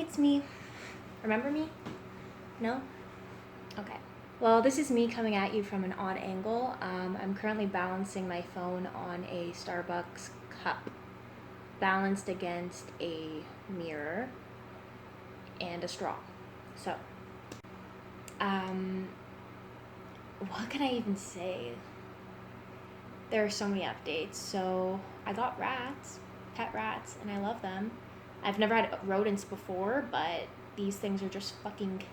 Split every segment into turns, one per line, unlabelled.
it's me. Remember me? No? Okay. Well, this is me coming at you from an odd angle. I'm currently balancing my phone on a Starbucks cup, balanced against a mirror and a straw. So, what can I even say? There are so many updates. So, I got rats, pet rats, and I love them. I've never had rodents before, but these things are just fucking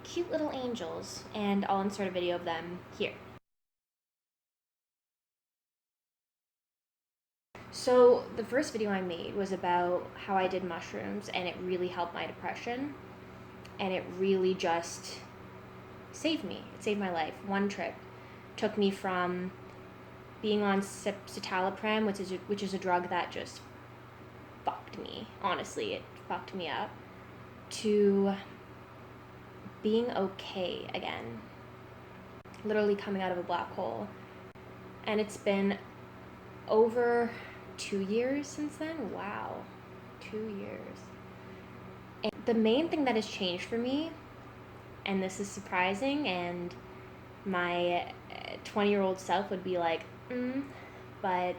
cute little angels, and I'll insert a video of them here. So the first video I made was about how I did mushrooms, and it really helped my depression, and it really just saved me. It saved my life. One trip took me from being on citalopram, which is a drug that just fucked me. Honestly, it fucked me up, to being okay again. Literally coming out of a black hole. And it's been over 2 years since then. Wow, 2 years. And the main thing that has changed for me, and this is surprising, and my 20-year-old self would be like, but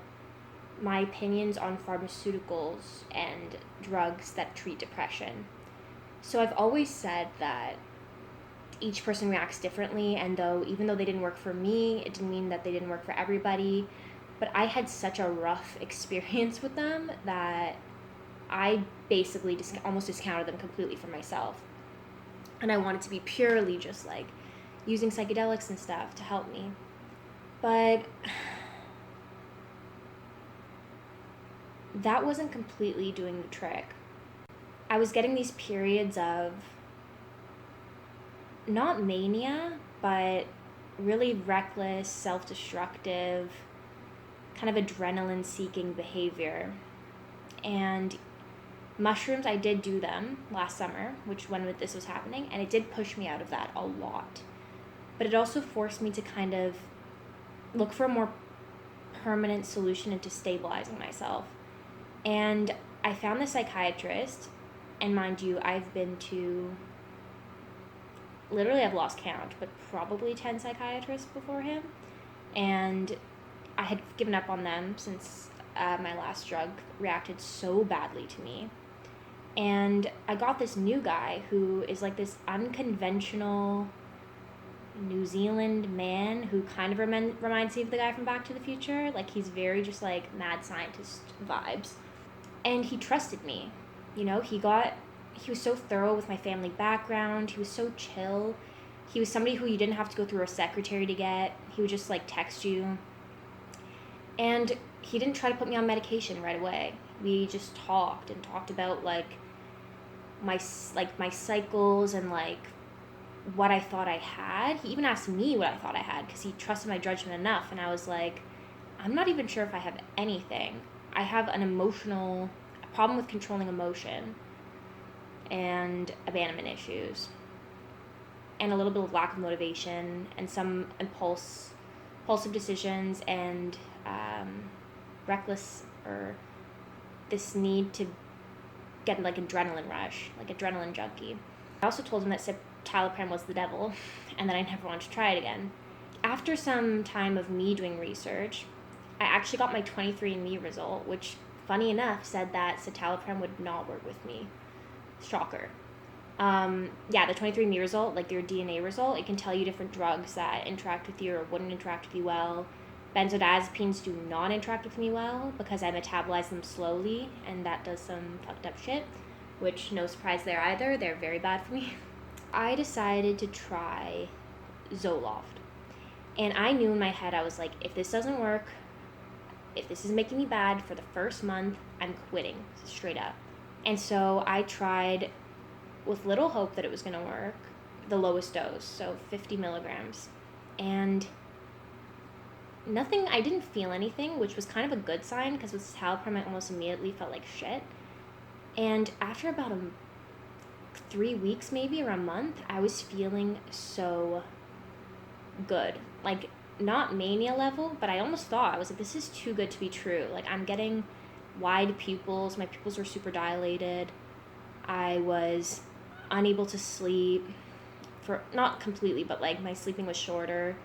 my opinions on pharmaceuticals and drugs that treat depression. So I've always said that each person reacts differently, and even though they didn't work for me, it didn't mean that they didn't work for everybody. But I had such a rough experience with them that I basically almost discounted them completely for myself. And I wanted to be purely just like using psychedelics and stuff to help me. But that wasn't completely doing the trick. I was getting these periods of not mania, but really reckless, self-destructive, kind of adrenaline-seeking behavior. And mushrooms, I did do them last summer, when this was happening, and it did push me out of that a lot. But it also forced me to kind of look for a more permanent solution into stabilizing myself. And I found the psychiatrist, and mind you, I've been to, literally I've lost count, but probably 10 psychiatrists before him. And I had given up on them since my last drug reacted so badly to me. And I got this new guy who is like this unconventional New Zealand man who kind of reminds me of the guy from Back to the Future. Like, he's very just like mad scientist vibes. And he trusted me. You know, he was so thorough with my family background. He was so chill. He was somebody who you didn't have to go through a secretary to get. He would just like text you. And he didn't try to put me on medication right away. We just talked about like my cycles and like what I thought I had. He even asked me what I thought I had because he trusted my judgment enough. And I was like, I'm not even sure if I have anything. I have a problem with controlling emotion and abandonment issues and a little bit of lack of motivation and some impulsive decisions and reckless, or this need to get like adrenaline rush, like adrenaline junkie. I also told him that citalopram was the devil and that I never wanted to try it again. After some time of me doing research, I actually got my 23andMe result, which, funny enough, said that citalopram would not work with me. Shocker. The 23andMe result, like your DNA result, it can tell you different drugs that interact with you or wouldn't interact with you well. Benzodiazepines do not interact with me well because I metabolize them slowly, and that does some fucked up shit, which no surprise there either. They're very bad for me. I decided to try Zoloft. And I knew in my head, I was like, if this doesn't work, if this is making me bad for the first month, I'm quitting, straight up. And so I tried, with little hope that it was going to work, the lowest dose, so 50 milligrams. And I didn't feel anything, which was kind of a good sign, because with citalopram I almost immediately felt like shit. And after about 3 weeks, maybe, or a month, I was feeling so good. Like, not mania level, but I almost thought, I was like, this is too good to be true. Like, I'm getting wide pupils, my pupils are super dilated. I was unable to sleep for, not completely, but like my sleeping was shorter.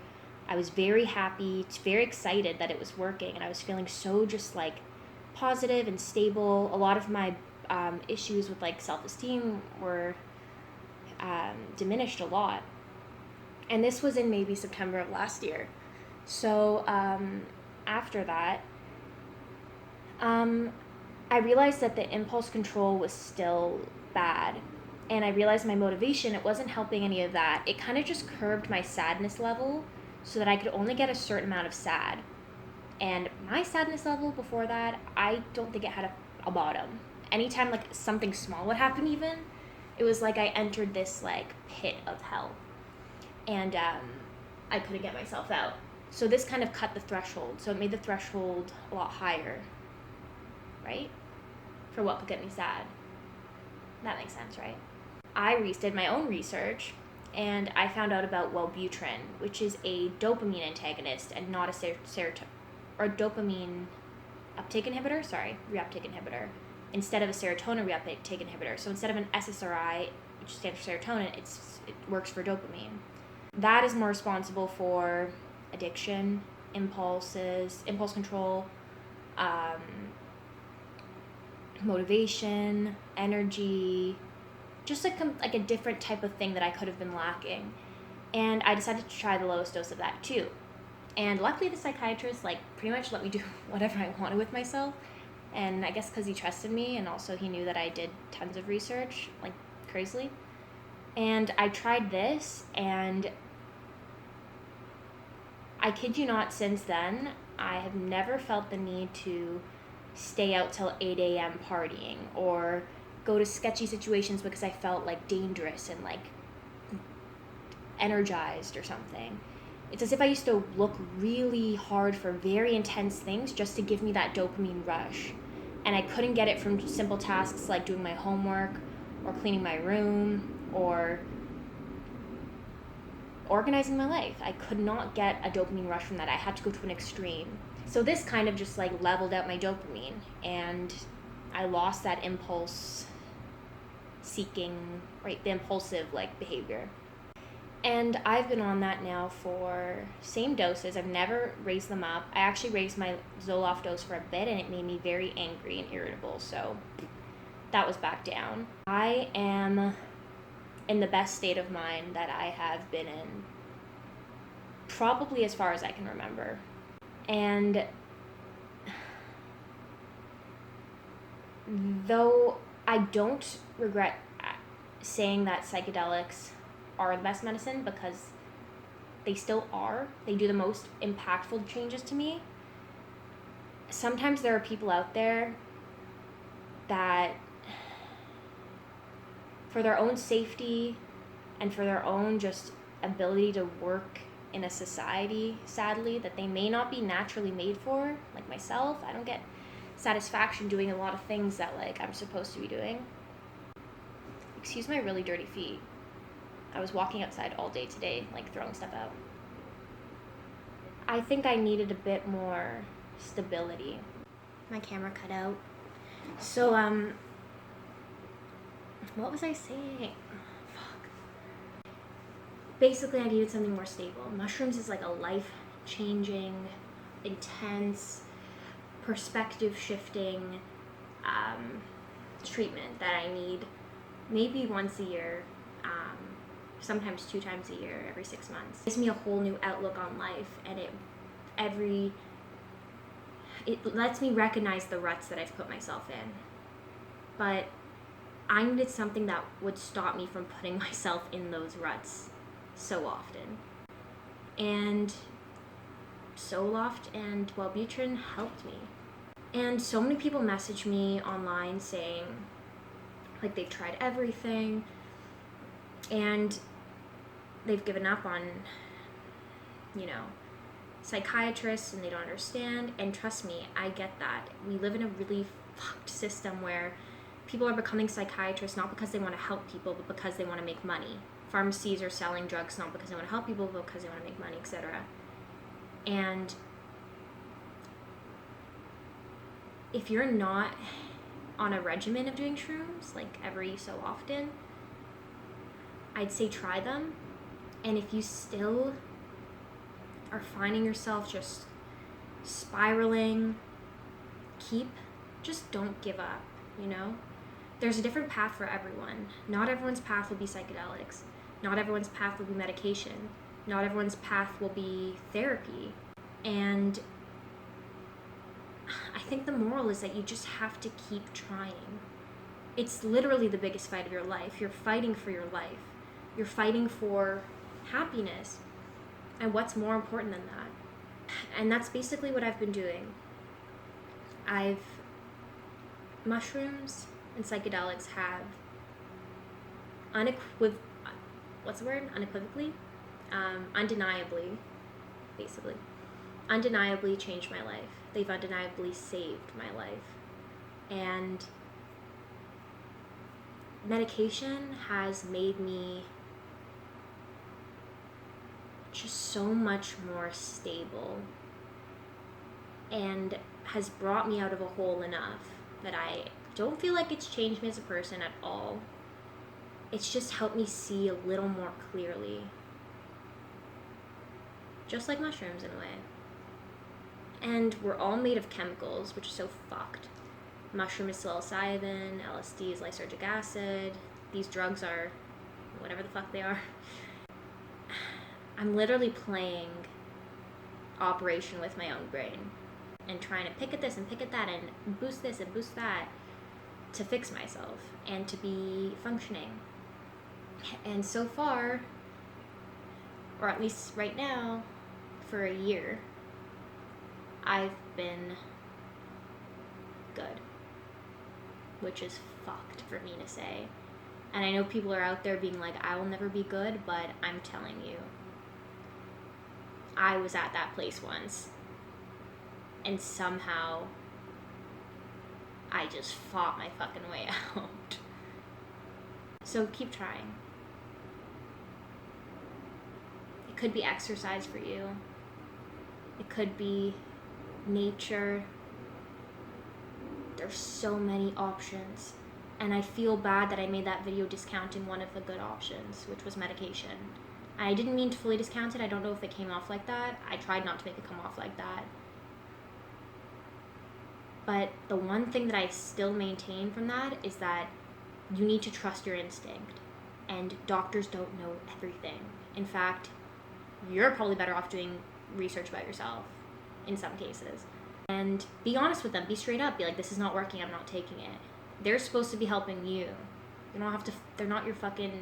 I was very happy, very excited that it was working, and I was feeling so just like positive and stable. A lot of my issues with like self-esteem were diminished a lot. And this was in maybe September of last year. So after that, I realized that the impulse control was still bad. And I realized my motivation, it wasn't helping any of that. It kind of just curbed my sadness level so that I could only get a certain amount of sad. And my sadness level before that, I don't think it had a bottom. Anytime like something small would happen even, it was like I entered this like pit of hell. And I couldn't get myself out. So this kind of cut the threshold. So it made the threshold a lot higher, right? For what could get me sad. That makes sense, right? I did my own research, and I found out about Wellbutrin, which is a dopamine antagonist and not a serotonin, or dopamine uptake inhibitor, reuptake inhibitor, instead of a serotonin reuptake inhibitor. So instead of an SSRI, which stands for serotonin, it works for dopamine. That is more responsible for addiction, impulse control, motivation, energy, just like a different type of thing that I could have been lacking. And I decided to try the lowest dose of that too. And luckily the psychiatrist like pretty much let me do whatever I wanted with myself. And I guess because he trusted me, and also he knew that I did tons of research, like crazily. And I tried this, and I kid you not, since then, I have never felt the need to stay out till 8 a.m. partying or go to sketchy situations because I felt like dangerous and like energized or something. It's as if I used to look really hard for very intense things just to give me that dopamine rush. And I couldn't get it from simple tasks like doing my homework or cleaning my room or organizing my life. I could not get a dopamine rush from that. I had to go to an extreme. So this kind of just like leveled out my dopamine, and I lost that impulse seeking, right, the impulsive like behavior. And I've been on that now for same doses. I've never raised them up. I actually raised my Zoloft dose for a bit, and it made me very angry and irritable. So that was back down. I am in the best state of mind that I have been in probably as far as I can remember. And though I don't regret saying that psychedelics are the best medicine, because they still are, they do the most impactful changes to me, sometimes there are people out there that for their own safety and for their own just ability to work in a society, sadly, that they may not be naturally made for, like myself. I don't get satisfaction doing a lot of things that like I'm supposed to be doing. Excuse my really dirty feet. I was walking outside all day today, like throwing stuff out. I think I needed a bit more stability. My camera cut out. So, what was I saying? Fuck. Basically, I needed something more stable. Mushrooms is like a life-changing, intense, perspective-shifting treatment that I need maybe once a year, sometimes 2 times a year, every 6 months. It gives me a whole new outlook on life, and it lets me recognize the ruts that I've put myself in. But I needed something that would stop me from putting myself in those ruts so often. And Zoloft and Wellbutrin helped me. And so many people message me online saying, like, they've tried everything and they've given up on, psychiatrists, and they don't understand. And trust me, I get that. We live in a really fucked system where people are becoming psychiatrists not because they want to help people, but because they want to make money. Pharmacies are selling drugs not because they want to help people, but because they want to make money, etc. And if you're not on a regimen of doing shrooms, like every so often, I'd say try them. And if you still are finding yourself just spiraling, just don't give up, you know? There's a different path for everyone. Not everyone's path will be psychedelics. Not everyone's path will be medication. Not everyone's path will be therapy. And I think the moral is that you just have to keep trying. It's literally the biggest fight of your life. You're fighting for your life. You're fighting for happiness. And what's more important than that? And that's basically what I've been doing. Mushrooms and psychedelics have undeniably changed my life. They've undeniably saved my life. And medication has made me just so much more stable and has brought me out of a hole enough that I don't feel like it's changed me as a person at all. It's just helped me see a little more clearly. Just like mushrooms in a way. And we're all made of chemicals, which is so fucked. Mushroom is psilocybin, LSD is lysergic acid. These drugs are whatever the fuck they are. I'm literally playing Operation with my own brain and trying to pick at this and pick at that and boost this and boost that to fix myself and to be functioning. And so far, or at least right now, for a year, I've been good, which is fucked for me to say. And I know people are out there being like, I will never be good, but I'm telling you, I was at that place once, and somehow I just fought my fucking way out. So keep trying. It could be exercise for you. It could be nature. There's so many options. And I feel bad that I made that video discounting one of the good options, which was medication. I didn't mean to fully discount it. I don't know if it came off like that. I tried not to make it come off like that. But the one thing that I still maintain from that is that you need to trust your instinct. And doctors don't know everything. In fact, you're probably better off doing research about yourself in some cases. And be honest with them. Be straight up. Be like, this is not working. I'm not taking it. They're supposed to be helping you. You don't have to, they're not your fucking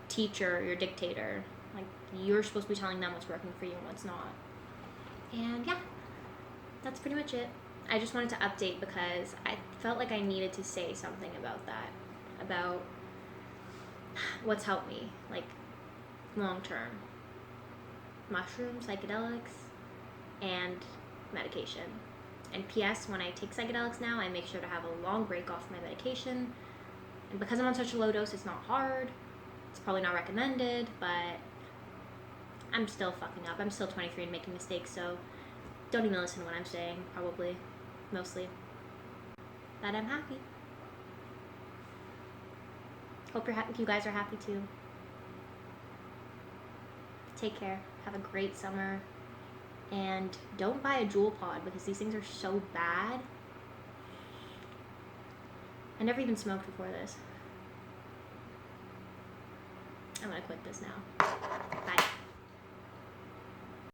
teacher, your dictator. Like, you're supposed to be telling them what's working for you and what's not. And yeah, that's pretty much it. I just wanted to update because I felt like I needed to say something about that, about what's helped me, like, long term. Mushrooms, psychedelics, and medication. And P.S., when I take psychedelics now, I make sure to have a long break off my medication. And because I'm on such a low dose, it's not hard. It's probably not recommended, but I'm still fucking up. I'm still 23 and making mistakes, so don't even listen to what I'm saying, probably, mostly. But I'm happy. Hope you guys are happy too. Take care. Have a great summer. And don't buy a Juul pod because these things are so bad. I never even smoked before this. I'm gonna quit this now. Bye.